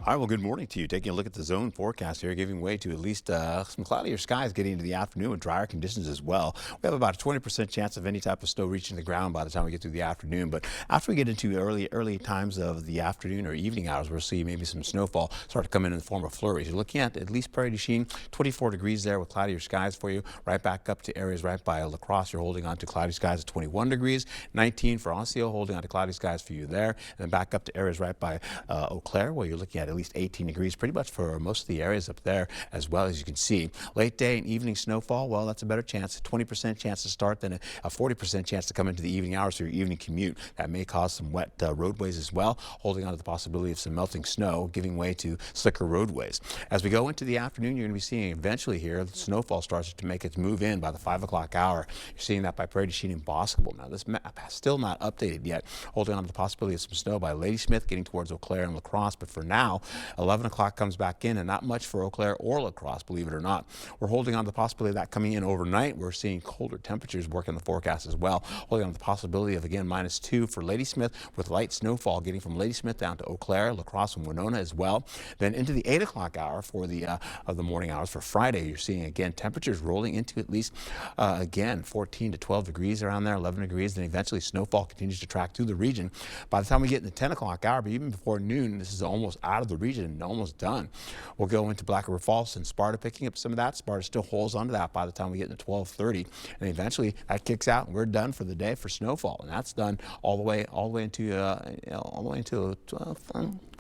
All right, well, good morning to you. Taking a look at the zone forecast here, giving way to at least some cloudier skies getting into the afternoon with drier conditions as well. We have about a 20% chance of any type of snow reaching the ground by the time we get through the afternoon. But after we get into early times of the afternoon or evening hours, we'll see maybe some snowfall start to come in the form of flurries. You're looking at least Prairie du Chien, 24 degrees there with cloudier skies for you. Right back up to areas right by La Crosse, you're holding on to cloudy skies at 21 degrees. 19 for Osseo, holding on to cloudy skies for you there. And then back up to areas right by Eau Claire, where you're looking at least 18 degrees pretty much for most of the areas up there as well, as you can see. Late day and evening snowfall, well, that's a better chance, 20% chance to start than a 40% chance to come into the evening hours for your evening commute. That may cause some wet roadways as well, holding on to the possibility of some melting snow, giving way to slicker roadways. As we go into the afternoon, you're going to be seeing eventually here, the snowfall starts to make its move in by the 5 o'clock hour. You're seeing that by Prairie du Chien and Boscobel. Now, this map is still not updated yet, holding on to the possibility of some snow by Ladysmith, getting towards Eau Claire and La Crosse. But for now, 11 o'clock comes back in, and not much for Eau Claire or La Crosse, believe it or not. We're holding on to the possibility of that coming in overnight. We're seeing colder temperatures work in the forecast as well, holding on to the possibility of, again, -2 for Ladysmith, with light snowfall getting from Ladysmith down to Eau Claire, La Crosse, and Winona as well. Then into the 8 o'clock hour for the of the morning hours for Friday, you're seeing, again, temperatures rolling into at least, again, 14 to 12 degrees around there, 11 degrees. Then eventually snowfall continues to track through the region. By the time we get in the 10 o'clock hour, but even before noon, this is almost out of the region and almost done. We'll go into Black River Falls and Sparta picking up some of that. Sparta still holds onto that by the time we get into 12:30, and eventually that kicks out and we're done for the day for snowfall, and that's done all the way into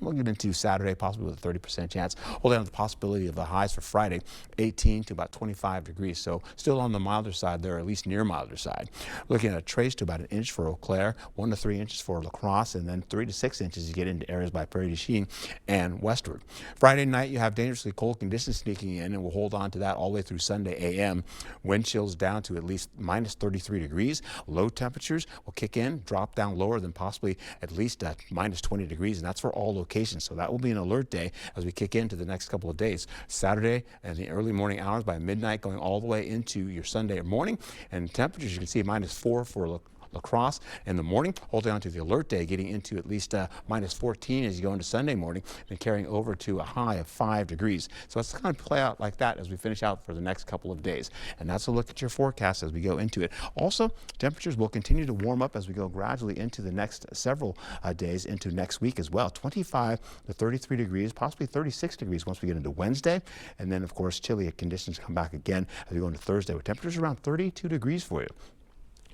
we'll get into Saturday, possibly with a 30% chance. Holding on to the possibility of the highs for Friday, 18 to about 25 degrees. So still on the milder side there, at least near milder side. Looking at a trace to about 1 inch for Eau Claire, 1 to 3 inches for La Crosse, and then 3 to 6 inches you get into areas by Prairie du Chien and westward. Friday night, you have dangerously cold conditions sneaking in, and we'll hold on to that all the way through Sunday a.m. Wind chills down to at least -33 degrees. Low temperatures will kick in, drop down lower than possibly at least -20 degrees, and that's for all locations. So that will be an alert day as we kick into the next couple of days. Saturday and the early morning hours by midnight, going all the way into your Sunday morning. And temperatures, you can see -4 for La Crosse in the morning, holding on to the alert day, getting into at least -14 as you go into Sunday morning, and carrying over to a high of 5 degrees. So it's going to play out like that as we finish out for the next couple of days. And that's a look at your forecast as we go into it. Also, temperatures will continue to warm up as we go gradually into the next several days into next week as well. 25 to 33 degrees, possibly 36 degrees once we get into Wednesday. And then, of course, chilly conditions come back again as we go into Thursday with temperatures around 32 degrees for you.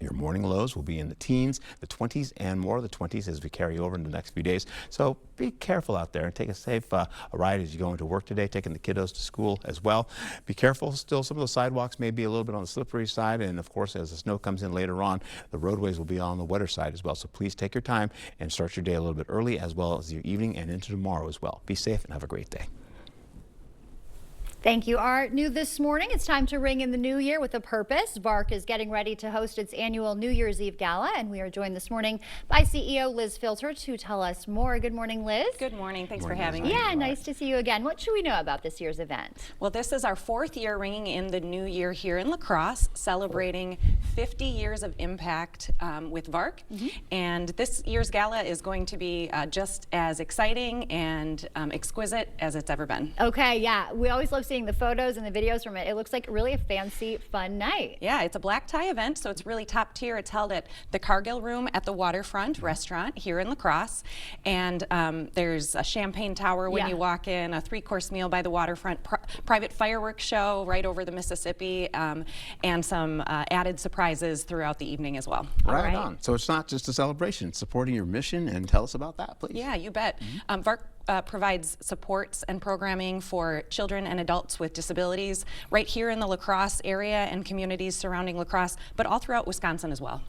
Your morning lows will be in the teens, the 20s, and more of the 20s as we carry over into the next few days. So be careful out there and take a safe ride as you go into work today, taking the kiddos to school as well. Be careful. Still, some of the sidewalks may be a little bit on the slippery side. And, of course, as the snow comes in later on, the roadways will be on the wetter side as well. So please take your time and start your day a little bit early, as well as your evening and into tomorrow as well. Be safe and have a great day. Thank you, Art. New this morning, it's time to ring in the new year with a purpose. VARC is getting ready to host its annual New Year's Eve Gala, and we are joined this morning by CEO Liz Filter to tell us more. Good morning, Liz. Good morning. Thanks for having me. Yeah, nice to see you again. What should we know about this year's event? Well, this is our 4th year ringing in the new year here in La Crosse, celebrating 50 years of impact with VARC. And this year's gala is going to be just as exciting and exquisite as it's ever been. Okay, yeah. We always love seeing the photos and the videos from it. It looks like really a fancy, fun night. Yeah, it's a black tie event, so it's really top tier. It's held at the Cargill Room at the Waterfront Restaurant here in La Crosse. And there's a champagne tower when you walk in, a 3-course meal by the waterfront, private fireworks show right over the Mississippi, and some added surprises throughout the evening as well. Right on. So it's not just a celebration, it's supporting your mission. And tell us about that, please. Yeah, you bet. VARC provides supports and programming for children and adults with disabilities right here in the La Crosse area and communities surrounding La Crosse, but all throughout Wisconsin as well.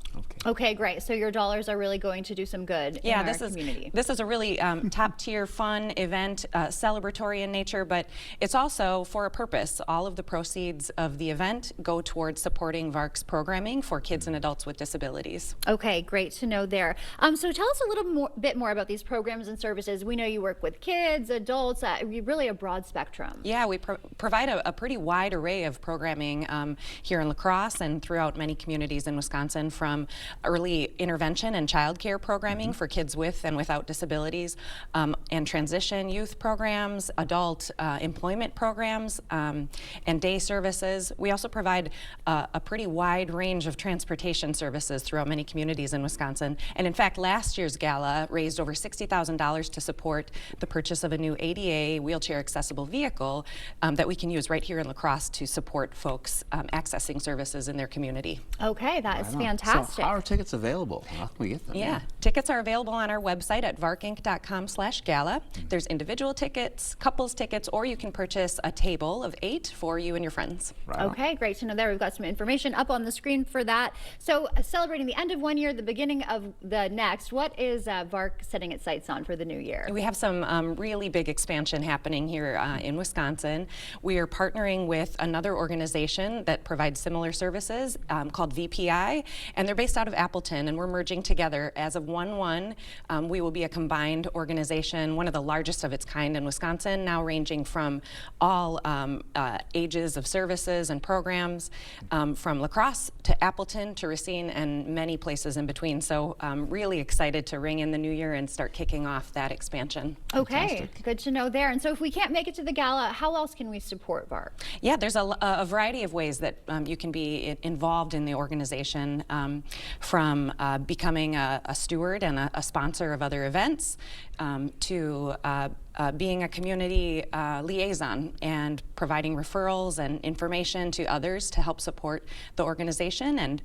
Okay, great. So your dollars are really going to do some good in our community. This is a really top tier fun event, celebratory in nature, but it's also for a purpose. All of the proceeds of the event go towards supporting VARC's programming for kids and adults with disabilities. Okay, great to know there. So tell us a little bit more about these programs and services. We know you work with kids, adults, really a broad spectrum. Yeah, we provide a pretty wide array of programming here in La Crosse and throughout many communities in Wisconsin, from early intervention and childcare programming for kids with and without disabilities, and transition youth programs, adult employment programs, and day services. We also provide a pretty wide range of transportation services throughout many communities in Wisconsin. And in fact, last year's gala raised over $60,000 to support the purchase of a new ADA wheelchair accessible vehicle that we can use right here in La Crosse to support folks accessing services in their community. Okay, that is fantastic. So how are tickets available? How can we get them? Yeah, tickets are available on our website at varkinc.com/gala. There's individual tickets, couples tickets, or you can purchase a table of 8 for you and your friends. Okay, great to know there. We've got some information up on the screen for that. So celebrating the end of one year, the beginning of the next, what is VARC setting its sights on for the new year? We have some really big expansion happening here in Wisconsin. We are partnering with another organization that provides similar services called VPI, and they're based out of Appleton, and we're merging together. As of 1/1, we will be a combined organization, one of the largest of its kind in Wisconsin, now ranging from all ages of services and programs, from La Crosse to Appleton to Racine and many places in between. So really excited to ring in the new year and start kicking off that expansion. Okay, Fantastic. good to know there. And so if we can't make it to the gala, how else can we support VARC? Yeah, there's a variety of ways that you can be involved in the organization, from becoming a steward and a sponsor of other events, to being a community liaison and providing referrals and information to others to help support the organization and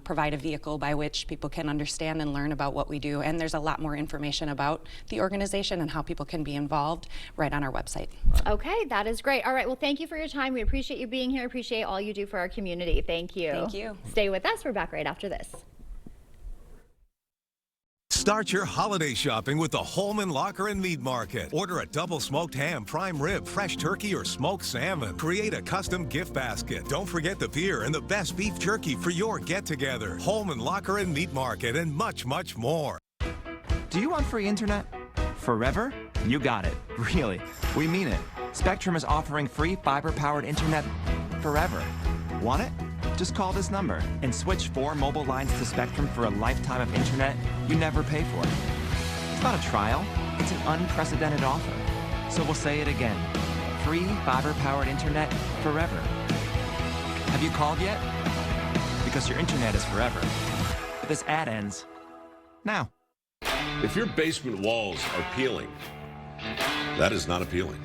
provide a vehicle by which people can understand and learn about what we do. And there's a lot more information about the organization and how people can be involved right on our website. Okay, that is great. All right, well, thank you for your time. We appreciate you being here. Appreciate all you do for our community. Thank you. Thank you. Stay with us. We're back right after this. Start your holiday shopping with the Holman Locker and Meat Market. Order a double smoked ham, prime rib, fresh turkey, or smoked salmon. Create a custom gift basket. Don't forget the beer and the best beef jerky for your get-together. Holman Locker and Meat Market, and much, much more. Do you want free internet? Forever? You got it. Really. We mean it. Spectrum is offering free fiber-powered internet forever. Want it? Just call this number and switch 4 mobile lines to Spectrum for a lifetime of internet you never pay for. It's not a trial, it's an unprecedented offer. So we'll say it again. Free fiber-powered internet forever. Have you called yet? Because your internet is forever. But this ad ends now. If your basement walls are peeling, that is not appealing.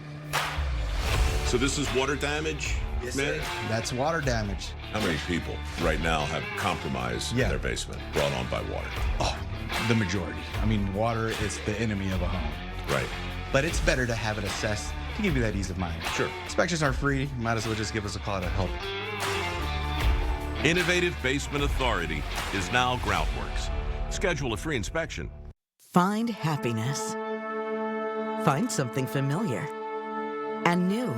So this is water damage? Yes, sir. That's water damage. How many people right now have compromise in their basement brought on by water? Oh, the majority. I mean, water is the enemy of a home. Right. But it's better to have it assessed to give you that ease of mind. Sure. Inspections are free. Might as well just give us a call to help. Innovative Basement Authority is now Groutworks. Schedule a free inspection. Find happiness. Find something familiar and new.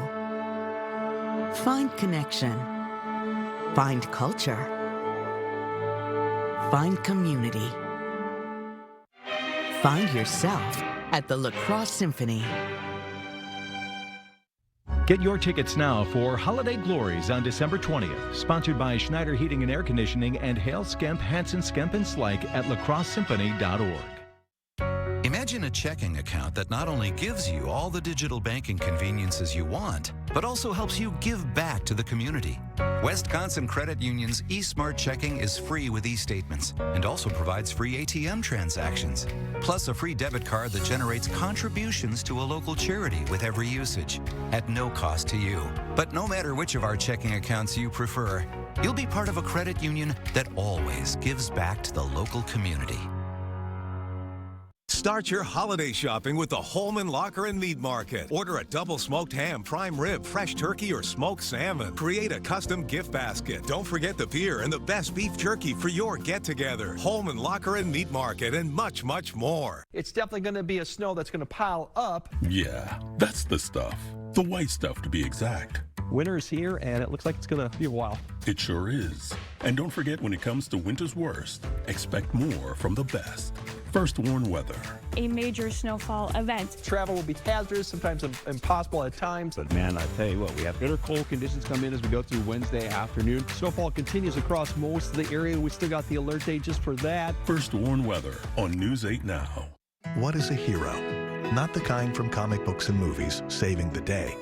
Find connection. Find culture. Find community. Find yourself at the La Crosse Symphony. Get your tickets now for Holiday Glories on December 20th, sponsored by Schneider Heating and Air Conditioning and Hale Skemp, Hansen Skemp and Slike at lacrossesymphony.org. Imagine a checking account that not only gives you all the digital banking conveniences you want, but also helps you give back to the community. Wisconsin Credit Union's eSmart Checking is free with e-statements and also provides free ATM transactions, plus a free debit card that generates contributions to a local charity with every usage at no cost to you. But no matter which of our checking accounts you prefer, you'll be part of a credit union that always gives back to the local community. Start your holiday shopping with the Holman Locker and Meat Market. Order a double smoked ham, prime rib, fresh turkey, or smoked salmon. Create a custom gift basket. Don't forget the beer and the best beef jerky for your get-together. Holman Locker and Meat Market, and much, much more. It's definitely going to be a snow that's going to pile up. Yeah, that's the stuff. The white stuff, to be exact. Winter is here, and it looks like it's going to be a while. It sure is. And don't forget, when it comes to winter's worst, expect more from the best. First Warn Weather. A major snowfall event. Travel will be hazardous, sometimes impossible at times. But man, I tell you what, we have bitter cold conditions come in as we go through Wednesday afternoon. Snowfall continues across most of the area. We still got the alert day just for that. First Warn Weather on News 8 Now. What is a hero? Not the kind from comic books and movies, saving the day.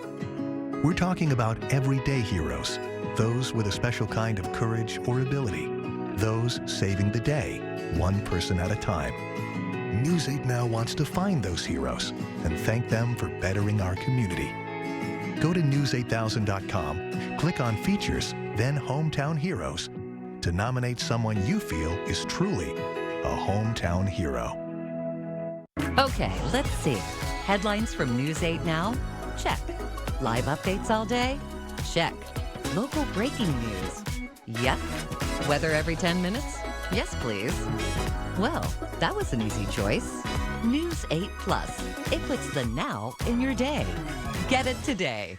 We're talking about everyday heroes, those with a special kind of courage or ability, those saving the day, one person at a time. News 8 Now wants to find those heroes and thank them for bettering our community. Go to news8000.com, click on Features, then Hometown Heroes to nominate someone you feel is truly a hometown hero. Okay, let's see. Headlines from News 8 Now? Check. Live updates all day? Check. Local breaking news? Yep. Weather every 10 minutes? Yes, please. Well, that was an easy choice. News 8 Plus. It puts the now in your day. Get it today.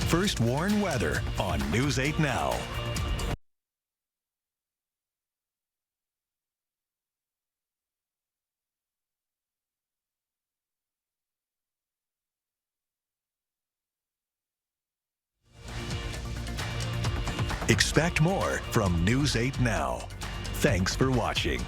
First Warn Weather on News 8 Now. Expect more from News 8 Now. Thanks for watching.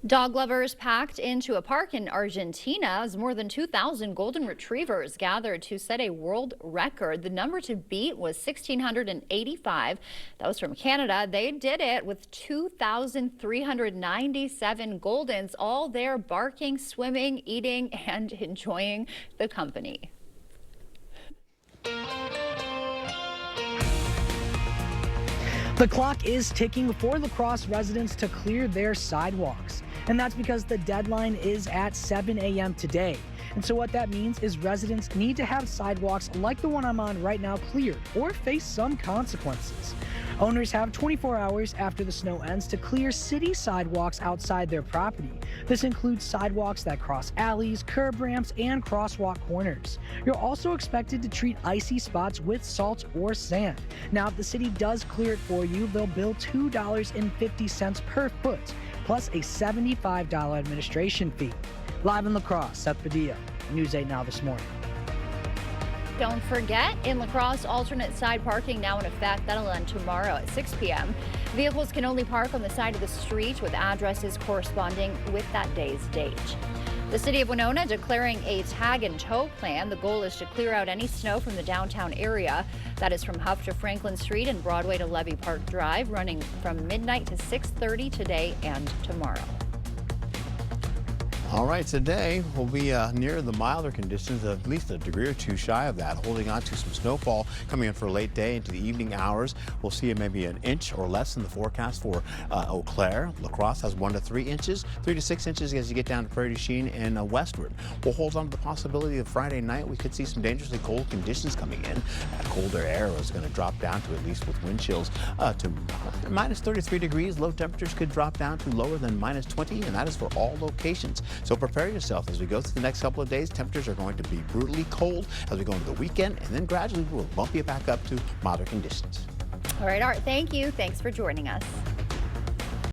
Dog lovers packed into a park in Argentina as more than 2,000 golden retrievers gathered to set a world record. The number to beat was 1,685. That was from Canada. They did it with 2,397 Goldens, all there barking, swimming, eating, and enjoying the company. The clock is ticking for La Crosse residents to clear their sidewalks. And that's because the deadline is at 7 a.m. today. And so what that means is residents need to have sidewalks like the one I'm on right now cleared or face some consequences. Owners have 24 hours after the snow ends to clear city sidewalks outside their property. This includes sidewalks that cross alleys, curb ramps, and crosswalk corners. You're also expected to treat icy spots with salt or sand. Now, if the city does clear it for you, they'll bill $2.50 per foot, plus a $75 administration fee. Live in La Crosse, Seth Padilla, News 8 Now this morning. Don't forget, in La Crosse, alternate side parking now in effect. That'll end tomorrow at 6 p.m. Vehicles can only park on the side of the street with addresses corresponding with that day's date. The city of Winona declaring a tag and tow plan. The goal is to clear out any snow from the downtown area. That is from Huff to Franklin Street and Broadway to Levy Park Drive, running from midnight to 6:30 today and tomorrow. All right, today we'll be near the milder conditions, at least a degree or two shy of that, holding on to some snowfall coming in for a late day into the evening hours. We'll see maybe an inch or less in the forecast for Eau Claire. La Crosse has 1 to 3 inches, 3 to 6 inches as you get down to Prairie du Chien and westward. We'll hold on to the possibility of Friday night we could see some dangerously cold conditions coming in. That colder air is going to drop down to, at least with wind chills, to minus 33 degrees. Low temperatures could drop down to lower than minus 20, and that is for all locations. So prepare yourself as we go through the next couple of days. Temperatures are going to be brutally cold as we go into the weekend, and then gradually we'll bump you back up to milder conditions. All right, Art, thank you. Thanks for joining us.